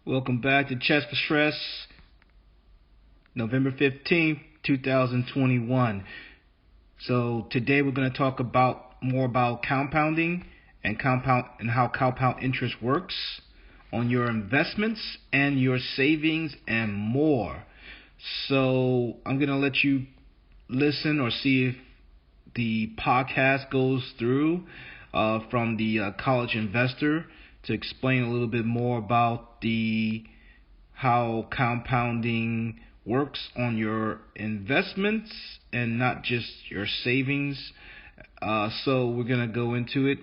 Welcome back to Chess for Stress, November 15th, 2021. So today we're going to talk more about compounding and how compound interest works on your investments and your savings and more. So I'm going to let you listen or see if the podcast goes through from the College Investor to explain a little bit more about how compounding works on your investments and not just your savings. So we're going to go into it.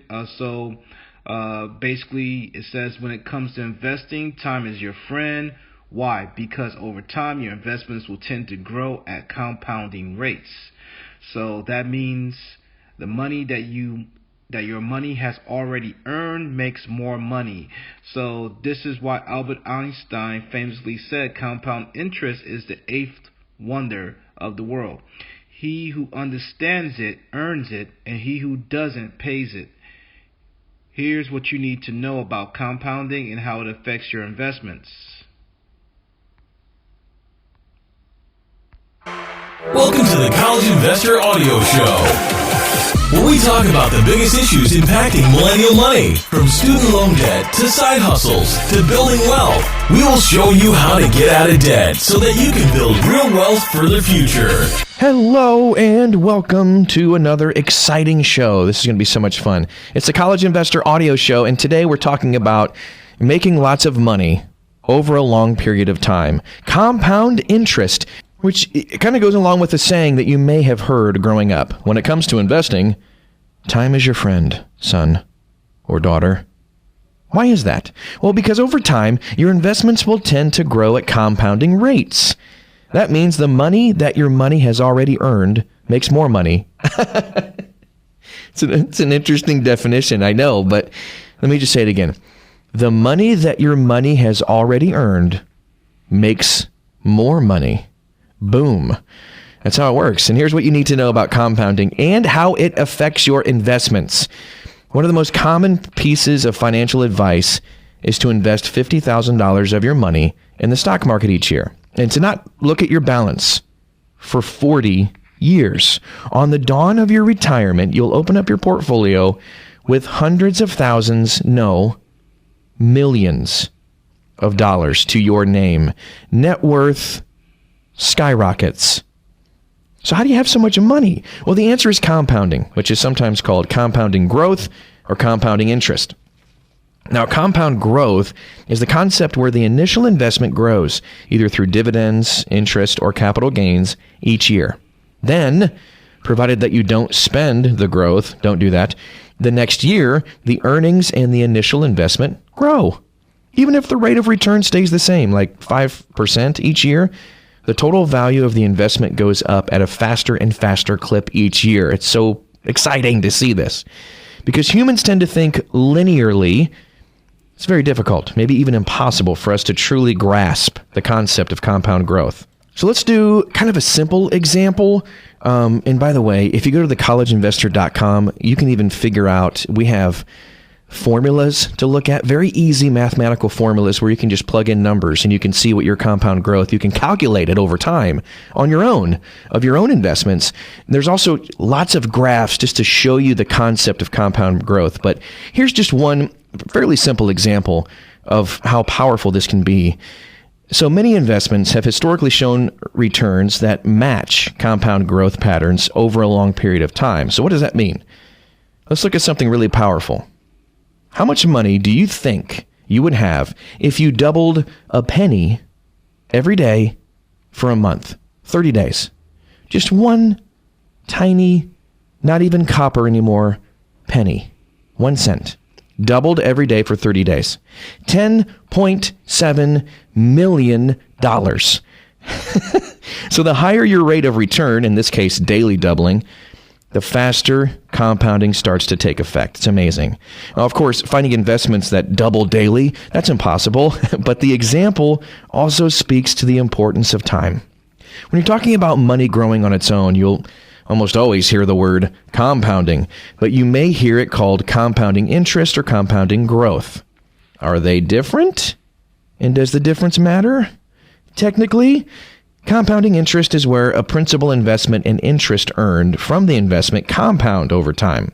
Basically it says when it comes to investing, time is your friend. Why? Because over time your investments will tend to grow at compounding rates. So that means the money that your money has already earned makes more money. So this is why Albert Einstein famously said compound interest is the eighth wonder of the world. He who understands it earns it, and he who doesn't pays it. Here's what you need to know about compounding and how it affects your investments. Welcome to the College Investor Audio Show, where we talk about the biggest issues impacting millennial money, from student loan debt to side hustles to building wealth. We will show you how to get out of debt so that you can build real wealth for the future. Hello and welcome to another exciting show. This is going to be so much fun. It's the College Investor Audio Show, and today we're talking about making lots of money over a long period of time. Compound interest, which kind of goes along with the saying that you may have heard growing up. When it comes to investing, time is your friend, son or daughter. Why is that? Well, because over time, your investments will tend to grow at compounding rates. That means the money that your money has already earned makes more money. It's an interesting definition, I know, but let me just say it again. The money that your money has already earned makes more money. Boom. That's how it works. And here's what you need to know about compounding and how it affects your investments. One of the most common pieces of financial advice is to invest $50,000 of your money in the stock market each year and to not look at your balance for 40 years. On the dawn of your retirement, you'll open up your portfolio with hundreds of thousands, no, millions of dollars to your name. Net worth skyrockets. So how do you have so much money? Well, the answer is compounding, which is sometimes called compounding growth or compounding interest. Now, compound growth is the concept where the initial investment grows, either through dividends, interest, or capital gains each year. Then, provided that you don't spend the growth, don't do that, the next year, the earnings and the initial investment grow. Even if the rate of return stays the same, like 5% each year, the total value of the investment goes up at a faster and faster clip each year. It's so exciting to see this because humans tend to think linearly. It's very difficult, maybe even impossible for us to truly grasp the concept of compound growth. So let's do kind of a simple example. And by the way, if you go to thecollegeinvestor.com, you can even figure out, we have formulas to look at, very easy mathematical formulas where you can just plug in numbers and you can see what your compound growth, you can calculate it over time on your own, of your own investments. And there's also lots of graphs just to show you the concept of compound growth. But here's just one fairly simple example of how powerful this can be. So many investments have historically shown returns that match compound growth patterns over a long period of time. So what does that mean? Let's look at something really powerful. How much money do you think you would have if you doubled a penny every day for a month, 30 days? Just one tiny, not even copper anymore, penny, 1 cent, doubled every day for 30 days. $10.7 million. So the higher your rate of return, in this case daily doubling, the faster compounding starts to take effect. It's amazing. Now, of course, finding investments that double daily, that's impossible, but the example also speaks to the importance of time. When you're talking about money growing on its own, you'll almost always hear the word compounding, but you may hear it called compounding interest or compounding growth. Are they different? And does the difference matter? Technically, compounding interest is where a principal investment and interest earned from the investment compound over time.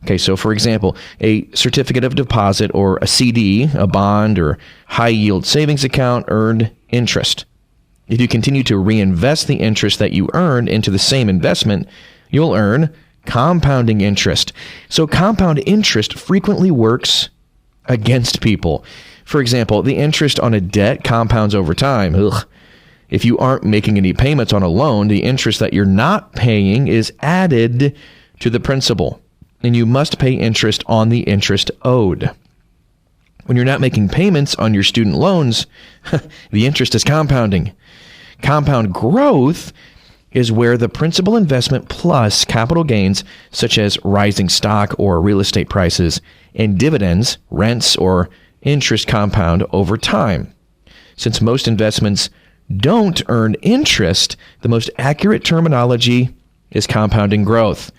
Okay, so for example, a certificate of deposit or a CD, a bond, or high-yield savings account earned interest. If you continue to reinvest the interest that you earned into the same investment, you'll earn compounding interest. So compound interest frequently works against people. For example, the interest on a debt compounds over time. If you aren't making any payments on a loan, the interest that you're not paying is added to the principal, and you must pay interest on the interest owed. When you're not making payments on your student loans, the interest is compounding. Compound growth is where the principal investment plus capital gains, such as rising stock or real estate prices, and dividends, rents, or interest compound over time. Since most investments don't earn interest, the most accurate terminology is compounding growth.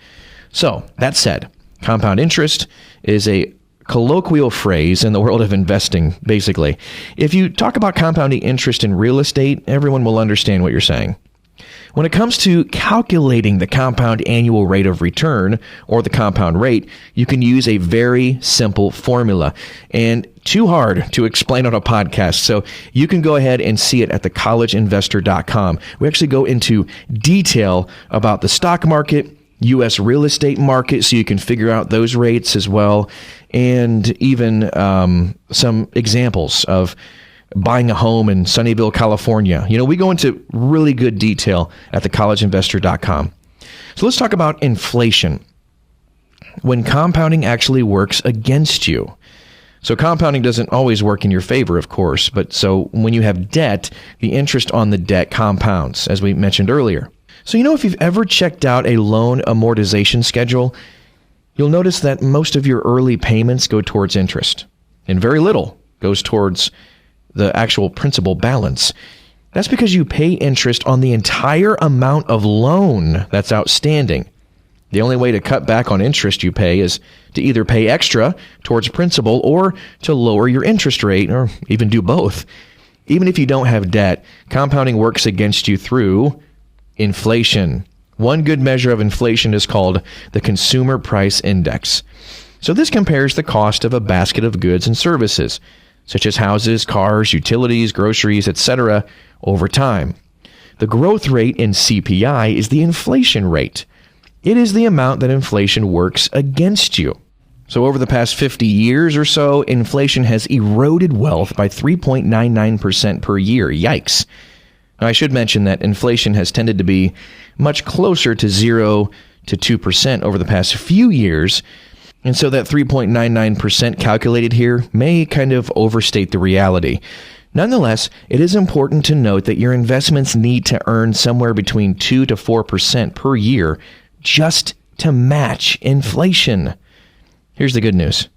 So, that said, compound interest is a colloquial phrase in the world of investing, basically. If you talk about compounding interest in real estate, everyone will understand what you're saying. When it comes to calculating the compound annual rate of return, or the compound rate, you can use a very simple formula, and too hard to explain on a podcast, so you can go ahead and see it at thecollegeinvestor.com. We actually go into detail about the stock market, U.S. real estate market, so you can figure out those rates as well, and even some examples of buying a home in Sunnyvale, California. We go into really good detail at thecollegeinvestor.com. So let's talk about inflation. When compounding actually works against you. So compounding doesn't always work in your favor, of course, but so when you have debt, the interest on the debt compounds, as we mentioned earlier. So if you've ever checked out a loan amortization schedule, you'll notice that most of your early payments go towards interest, and very little goes towards the actual principal balance. That's because you pay interest on the entire amount of loan that's outstanding. The only way to cut back on interest you pay is to either pay extra towards principal or to lower your interest rate, or even do both. Even if you don't have debt, compounding works against you through inflation. One good measure of inflation is called the Consumer Price Index. So this compares the cost of a basket of goods and services, such as houses, cars, utilities, groceries, etc., over time. The growth rate in CPI is the inflation rate. It is the amount that inflation works against you. So over the past 50 years or so, inflation has eroded wealth by 3.99% per year. Yikes. Now, I should mention that inflation has tended to be much closer to 0 to 2% over the past few years, and so that 3.99% calculated here may kind of overstate the reality. Nonetheless, it is important to note that your investments need to earn somewhere between 2 to 4% per year just to match inflation. Here's the good news.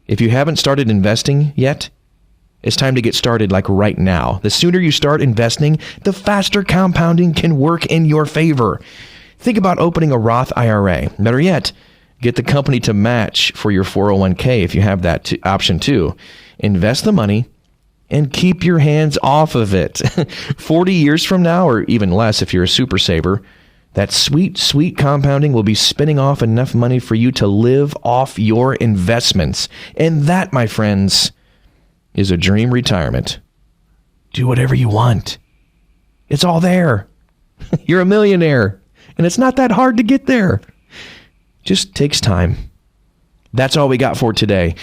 If you haven't started investing yet, it's time to get started like right now. The sooner you start investing, the faster compounding can work in your favor. Think about opening a Roth IRA. Better yet, get the company to match for your 401k if you have that option too. Invest the money and keep your hands off of it. 40 years from now, or even less if you're a super saver, that sweet, sweet compounding will be spinning off enough money for you to live off your investments. And that, my friends, is a dream retirement. Do whatever you want. It's all there. You're a millionaire, and it's not that hard to get there. Just takes time. That's all we got for today.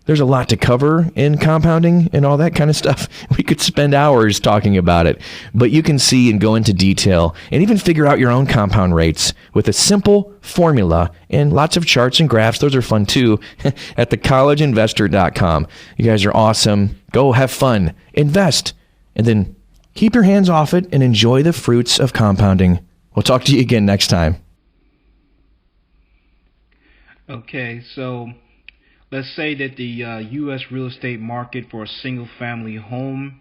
There's a lot to cover in compounding and all that kind of stuff. We could spend hours talking about it, but you can see and go into detail and even figure out your own compound rates with a simple formula and lots of charts and graphs. Those are fun too at thecollegeinvestor.com. You guys are awesome. Go have fun, invest, and then keep your hands off it and enjoy the fruits of compounding. We'll talk to you again next time. Okay, so let's say that the U.S. real estate market for a single-family home,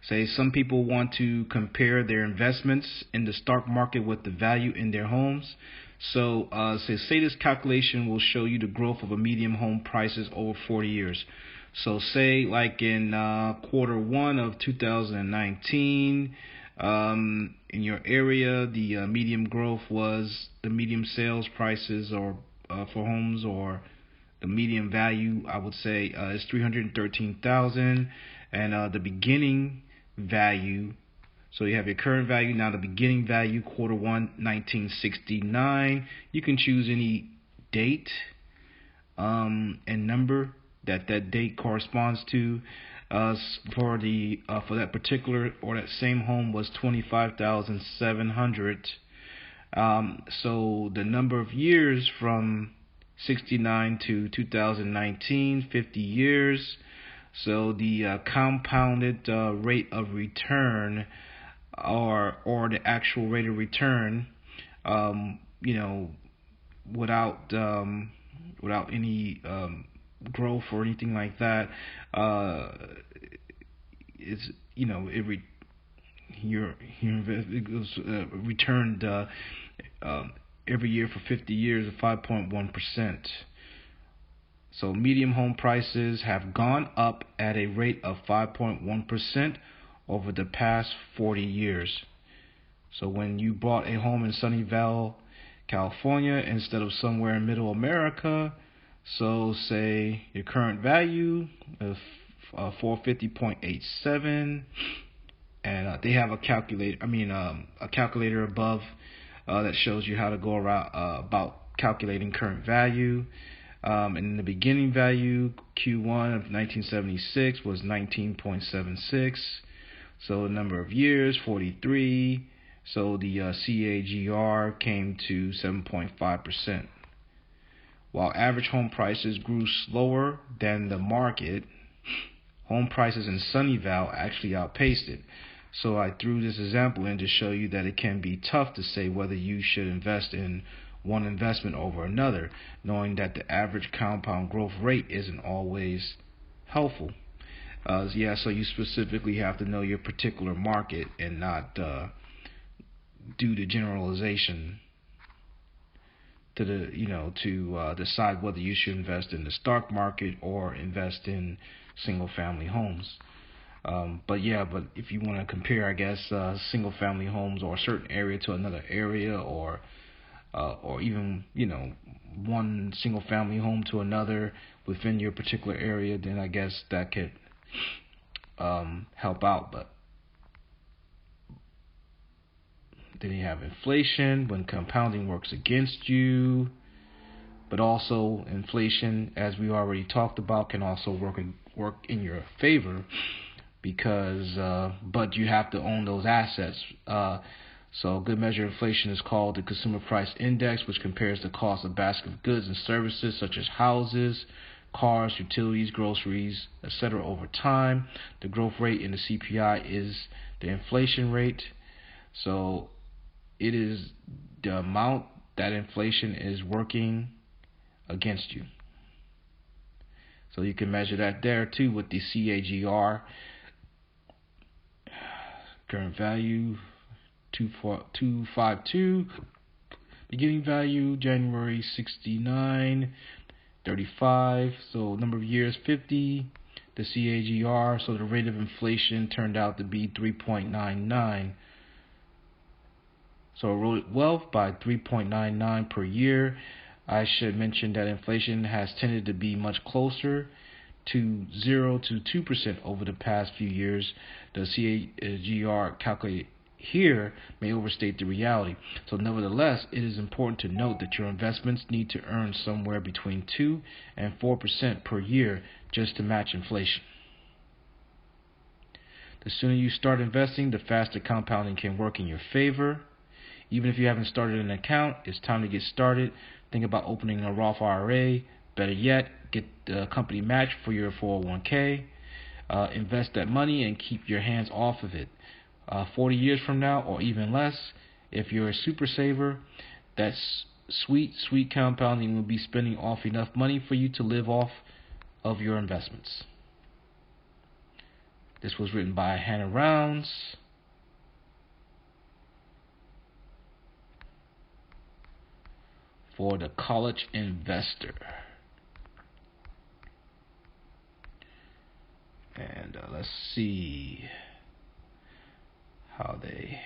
say some people want to compare their investments in the stock market with the value in their homes. So say this calculation will show you the growth of a median home prices over 40 years. So say like in quarter one of 2019, in your area, the median growth was the median sales prices or for homes, or the median value, I would say, is 313,000, and the beginning value. So you have your current value, now the beginning value, quarter one, 1969. You can choose any date and number that date corresponds to. For that particular or that same home was 25,700. So the number of years from 69 to 2019, 50 years. So the compounded rate of return, or the actual rate of return, without any growth or anything like that, is it was returned every year for 50 years of 5.1%. So median home prices have gone up at a rate of 5.1% over the past 40 years. So when you bought a home in Sunnyvale, California, instead of somewhere in Middle America, so say your current value is 450.87, and they have a calculator above that shows you how to go around about calculating current value. And the beginning value, Q1 of 1976, was 19.76. So the number of years, 43. So the CAGR came to 7.5%. While average home prices grew slower than the market, home prices in Sunnyvale actually outpaced it. So I threw this example in to show you that it can be tough to say whether you should invest in one investment over another, knowing that the average compound growth rate isn't always helpful. So you specifically have to know your particular market and not do the generalization to decide whether you should invest in the stock market or invest in single-family homes. But if you want to compare, I guess, single-family homes or a certain area to another area, or even one single-family home to another within your particular area, then I guess that could help out. But then you have inflation, when compounding works against you. But also inflation, as we already talked about, can also work in your favor, because but you have to own those assets. So a good measure of inflation is called the Consumer Price Index, which compares the cost of a basket of goods and services such as houses, cars, utilities, groceries, etc. over time. The growth rate in the CPI is the inflation rate. So it is the amount that inflation is working against you. So you can measure that there too with the CAGR. Current value 252. Beginning value January 69, 35. So number of years 50. The CAGR. So the rate of inflation turned out to be 3.99. So eroded wealth by 3.99 per year. I should mention that inflation has tended to be much closer to 0 to 2% over the past few years. The CAGR calculated here may overstate the reality. So nevertheless, it is important to note that your investments need to earn somewhere between 2 and 4% per year just to match inflation. The sooner you start investing, the faster compounding can work in your favor. Even if you haven't started an account, it's time to get started. Think about opening a Roth IRA. Better yet, get the company match for your 401k. Invest that money and keep your hands off of it. 40 years from now, or even less, if you're a super saver, that sweet compounding will be spending off enough money for you to live off of your investments. This was written by Hannah Rounds. For the College Investor. And let's see how they